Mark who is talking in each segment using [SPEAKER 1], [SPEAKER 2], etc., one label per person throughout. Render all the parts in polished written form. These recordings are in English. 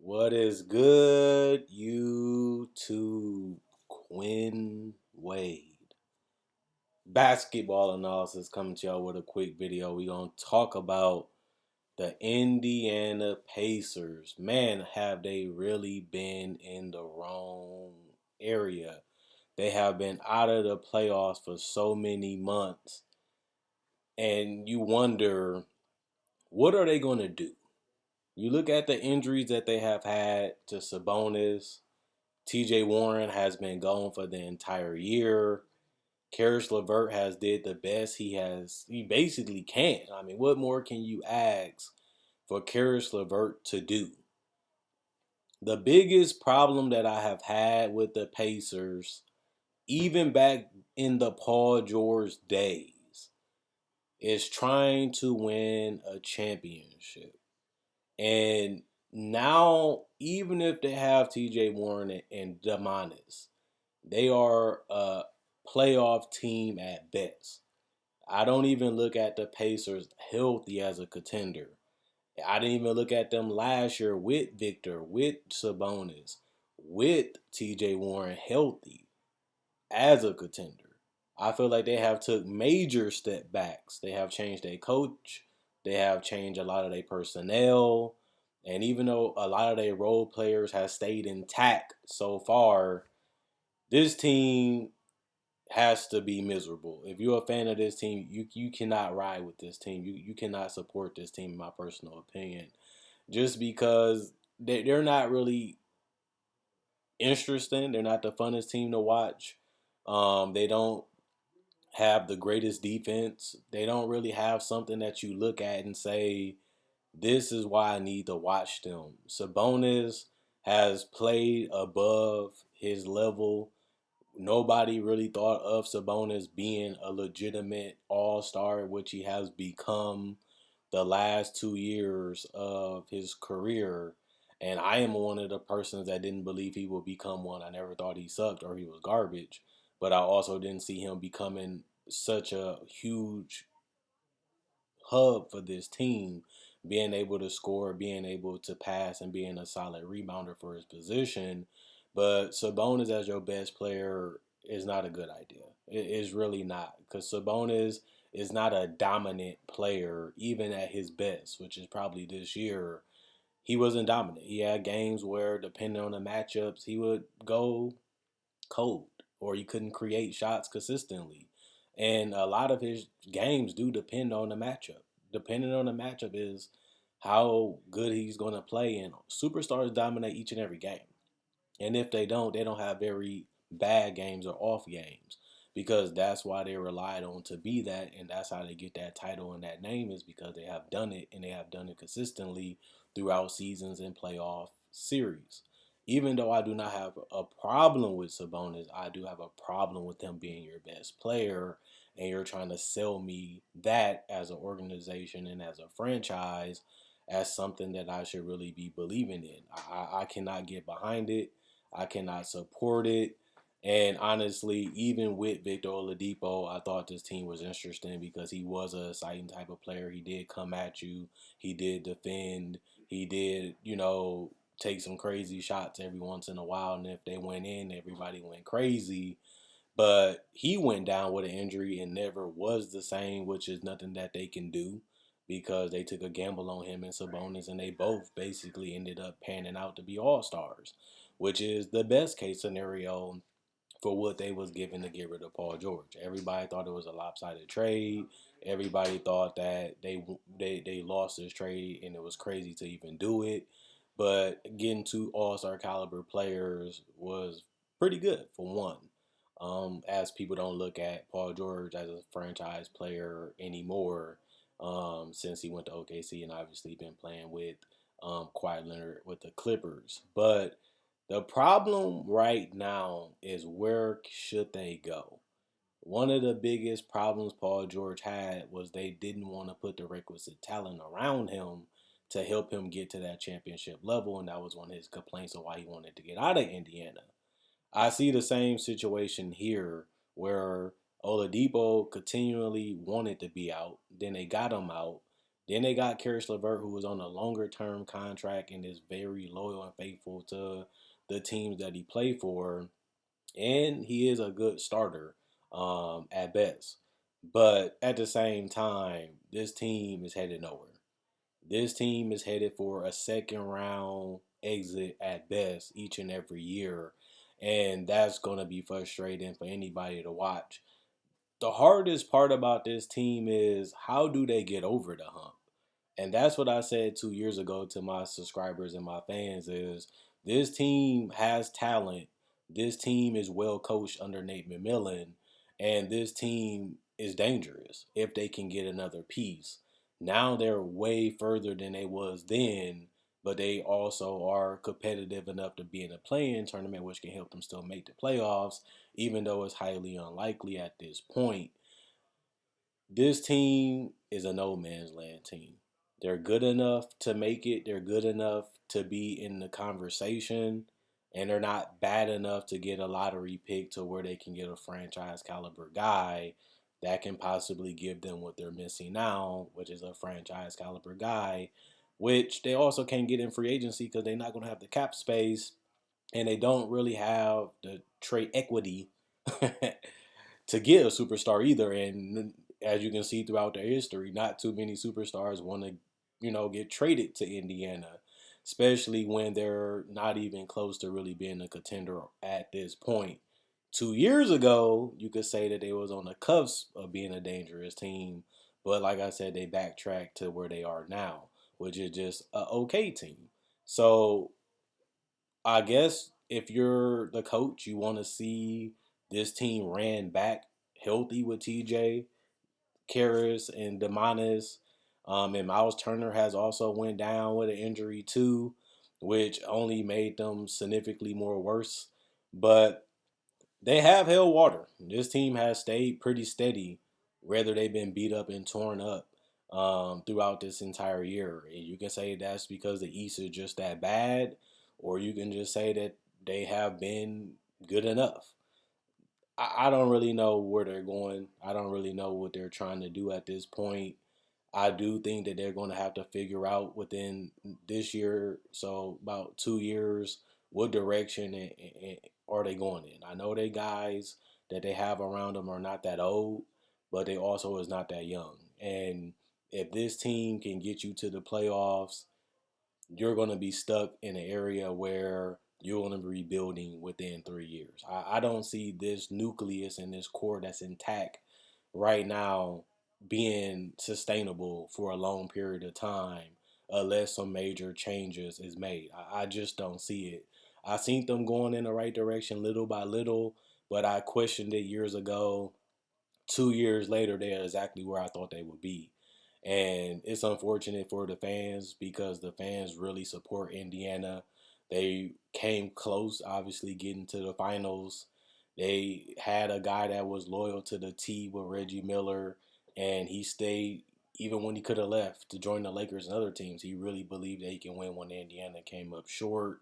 [SPEAKER 1] What is good, YouTube? Quinn Wade. Basketball analysis coming to y'all with a quick video. We're going to talk about the Indiana Pacers. Man, have they really been in the wrong area? They have been out of the playoffs for so many months. And you wonder, what are they going to do? You look at the injuries that they have had to Sabonis. TJ Warren has been gone for the entire year. Karis LeVert has did the best he basically can. I mean, what more can you ask for Karis LeVert to do? The biggest problem that I have had with the Pacers, even back in the Paul George days, is trying to win a championship. And now, even if they have TJ Warren and Demonis, they are a playoff team at best. I don't even look at the Pacers healthy as a contender. I didn't even look at them last year with Victor, with Sabonis, with TJ Warren healthy as a contender. I feel like they have took major step backs. They have changed their coach. They have changed a lot of their personnel. And even though a lot of their role players have stayed intact so far, this team has to be miserable. If you're a fan of this team, you cannot ride with this team. You cannot support this team, in my personal opinion, just because they're not really interesting. They're not the funnest team to watch. They don't have the greatest defense. They don't really have something that you look at and say, this is why I need to watch them. Sabonis has played above his level. Nobody really thought of Sabonis being a legitimate all-star, which he has become the last 2 years of his career. And I am one of the persons that didn't believe he would become one. I never thought he sucked or he was garbage. But I also didn't see him becoming such a huge hub for this team, being able to score, being able to pass, and being a solid rebounder for his position. But Sabonis as your best player is not a good idea. It is really not, because Sabonis is not a dominant player, even at his best, which is probably this year. He wasn't dominant. He had games where, depending on the matchups, he would go cold or he couldn't create shots consistently. And a lot of his games do depend on the matchup. Depending on the matchup is how good he's going to play. And superstars dominate each and every game. And if they don't have very bad games or off games, because that's why they relied on to be that. And that's how they get that title and that name, is because they have done it, and they have done it consistently throughout seasons and playoff series. Even though I do not have a problem with Sabonis, I do have a problem with him being your best player, and you're trying to sell me that as an organization and as a franchise as something that I should really be believing in. I cannot get behind it. I cannot support it. And honestly, even with Victor Oladipo, I thought this team was interesting because he was a exciting type of player. He did come at you. He did defend. He did, take some crazy shots every once in a while. And if they went in, everybody went crazy. But he went down with an injury and never was the same, which is nothing that they can do because they took a gamble on him and Sabonis, and they both basically ended up panning out to be all-stars, which is the best case scenario for what they was given to get rid of Paul George. Everybody thought it was a lopsided trade. Everybody thought that they lost this trade and it was crazy to even do it. But getting two all-star caliber players was pretty good for one. As people don't look at Paul George as a franchise player anymore, since he went to OKC and obviously been playing with Kawhi Leonard with the Clippers. But the problem right now is, where should they go? One of the biggest problems Paul George had was they didn't want to put the requisite talent around him to help him get to that championship level, and that was one of his complaints of why he wanted to get out of Indiana. I see the same situation here where Oladipo continually wanted to be out. Then they got him out. Then they got Karis LeVert, who is on a longer term contract and is very loyal and faithful to the teams that he played for, and he is a good starter at best. But at the same time, this team is headed nowhere. This team is headed for a second round exit at best each and every year. And that's going to be frustrating for anybody to watch. The hardest part about this team is how do they get over the hump? And that's what I said 2 years ago to my subscribers and my fans is this team has talent. This team is well coached under Nate McMillan. And this team is dangerous if they can get another piece. Now they're way further than they was then, but they also are competitive enough to be in a play-in tournament, which can help them still make the playoffs, even though it's highly unlikely at this point. This team is a no man's land team. They're good enough to make it. They're good enough to be in the conversation, and they're not bad enough to get a lottery pick to where they can get a franchise caliber guy that can possibly give them what they're missing now, which is a franchise caliber guy, which they also can't get in free agency because they're not going to have the cap space, and they don't really have the trade equity to get a superstar either. And as you can see throughout their history, not too many superstars want to, get traded to Indiana, especially when they're not even close to really being a contender at this point. 2 years ago, you could say that they was on the cusp of being a dangerous team, but like I said, they backtracked to where they are now, which is just a okay team. So I guess if you're the coach, you want to see this team ran back healthy with TJ, Karras, and Demonis. And Miles Turner has also went down with an injury too, which only made them significantly more worse. But they have held water. This team has stayed pretty steady, whether they've been beat up and torn up throughout this entire year. And you can say that's because the East is just that bad, or you can just say that they have been good enough. I don't really know where they're going. I don't really know what they're trying to do at this point. I do think that they're going to have to figure out within this year, so about 2 years, what direction are they going in. I know they guys that they have around them are not that old, but they also is not that young. And if this team can get you to the playoffs, you're going to be stuck in an area where you're going to be rebuilding within 3 years. I don't see this nucleus and this core that's intact right now being sustainable for a long period of time unless some major changes is made. I just don't see it. I seen them going in the right direction little by little, but I questioned it years ago. 2 years later, they're exactly where I thought they would be. And it's unfortunate for the fans because the fans really support Indiana. They came close, obviously, getting to the finals. They had a guy that was loyal to the T with Reggie Miller, and he stayed even when he could have left to join the Lakers and other teams. He really believed that he can win when Indiana came up short.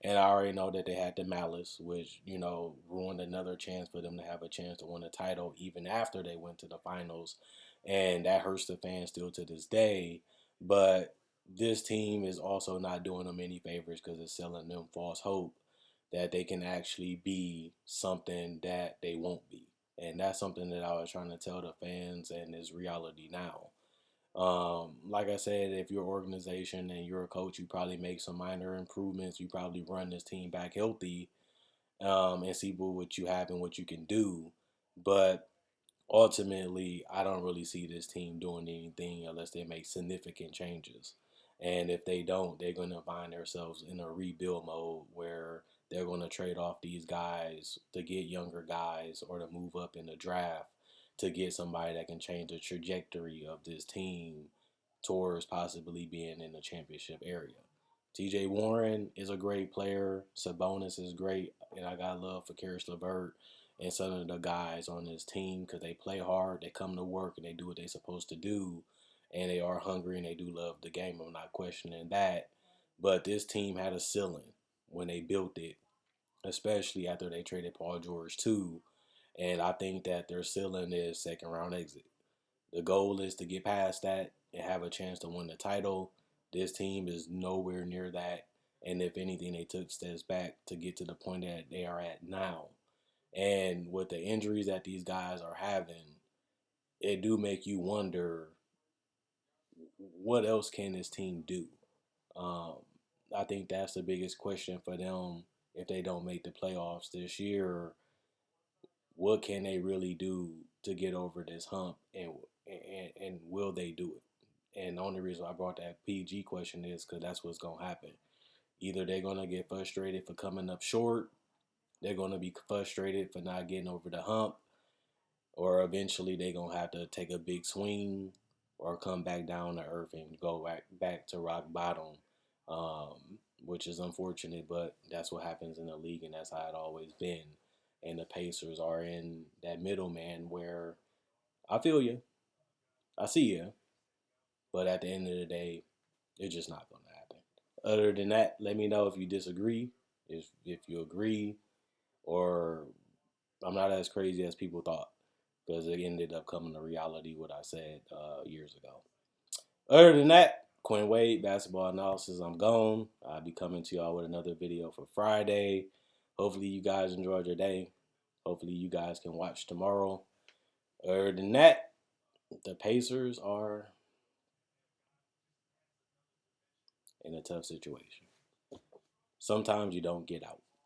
[SPEAKER 1] And I already know that they had the malice, which, ruined another chance for them to have a chance to win a title even after they went to the finals. And that hurts the fans still to this day. But this team is also not doing them any favors because it's selling them false hope that they can actually be something that they won't be. And that's something that I was trying to tell the fans, and is reality now. Like I said, if you're an organization and you're a coach, you probably make some minor improvements. You probably run this team back healthy, and see what you have and what you can do. But ultimately, I don't really see this team doing anything unless they make significant changes. And if they don't, they're going to find themselves in a rebuild mode where they're going to trade off these guys to get younger guys or to move up in the draft to get somebody that can change the trajectory of this team towards possibly being in the championship area. TJ Warren is a great player. Sabonis is great. And I got love for Karis LeVert and some of the guys on this team because they play hard, they come to work, and they do what they're supposed to do. And they are hungry and they do love the game. I'm not questioning that. But this team had a ceiling when they built it, especially after they traded Paul George too. And I think that their ceiling is second round exit. The goal is to get past that and have a chance to win the title. This team is nowhere near that. And if anything, they took steps back to get to the point that they are at now. And with the injuries that these guys are having, it do make you wonder what else can this team do? Um, I think that's the biggest question for them if they don't make the playoffs this year. What can they really do to get over this hump, and will they do it? And the only reason I brought that PG question is because that's what's gonna happen. Either they're gonna get frustrated for coming up short, they're gonna be frustrated for not getting over the hump, or eventually they're gonna have to take a big swing or come back down to earth and go back to rock bottom, which is unfortunate, but that's what happens in the league, and that's how it always been. And the Pacers are in that middleman where I feel you, I see you, but at the end of the day, it's just not going to happen. Other than that, let me know if you disagree, if you agree, or I'm not as crazy as people thought, because it ended up coming to reality what I said years ago. Other than that, Quinn Wade, basketball analysis, I'm gone. I'll be coming to y'all with another video for Friday. Hopefully you guys enjoyed your day. Hopefully you guys can watch tomorrow. Other than that, the Pacers are in a tough situation. Sometimes you don't get out.